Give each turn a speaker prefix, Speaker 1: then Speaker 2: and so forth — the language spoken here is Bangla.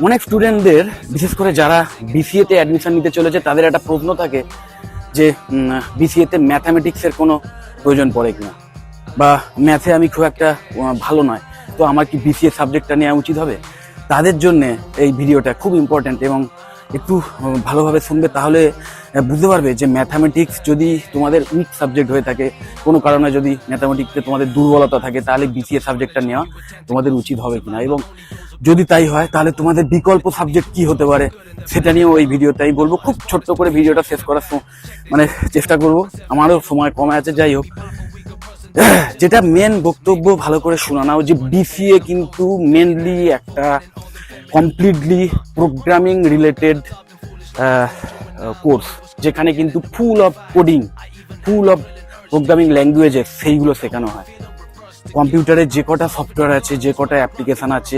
Speaker 1: অনেক স্টুডেন্টদের বিশেষ করে যারা বিসিএতে অ্যাডমিশন নিতে চলেছে তাদের একটা প্রশ্ন থাকে যে বিসিএতে ম্যাথামেটিক্সের কোনো প্রয়োজন পড়ে কিনা, বা ম্যাথে আমি খুব একটা ভালো নয়, তো আমার কি বিসিএ সাবজেক্টটা নেওয়া উচিত হবে। তাদের জন্যে এই ভিডিওটা খুব ইম্পর্ট্যান্ট এবং একটু ভালোভাবে শুনবে, তাহলে বুঝতে পারবে যে ম্যাথামেটিক্স যদি তোমাদের উইক সাবজেক্ট হয়ে থাকে, কোনো কারণে যদি ম্যাথামেটিক্সে তোমাদের দুর্বলতা থাকে, তাহলে বিসিএ সাবজেক্টটা নেওয়া তোমাদের উচিত হবে কিনা, এবং যদি তাই হয় তাহলে তোমাদের বিকল্প সাবজেক্ট কি হতে পারে সেটা নিয়েও এই ভিডিওটাই বলবো। খুব ছোট্ট করে ভিডিওটা শেষ করার মানে চেষ্টা করব, আমারও সময় কমে আছে। যাই হোক, যেটা মেন বক্তব্য ভালো করে শোনা নাও, যে বিসিএ কিন্তু মেনলি একটা কমপ্লিটলি প্রোগ্রামিং রিলেটেড কোর্স, যেখানে কিন্তু full of coding, full of programming languages সেইগুলো শেখানো হয়। কম্পিউটারে যে কটা সফটওয়্যার আছে, যে কটা অ্যাপ্লিকেশন আছে,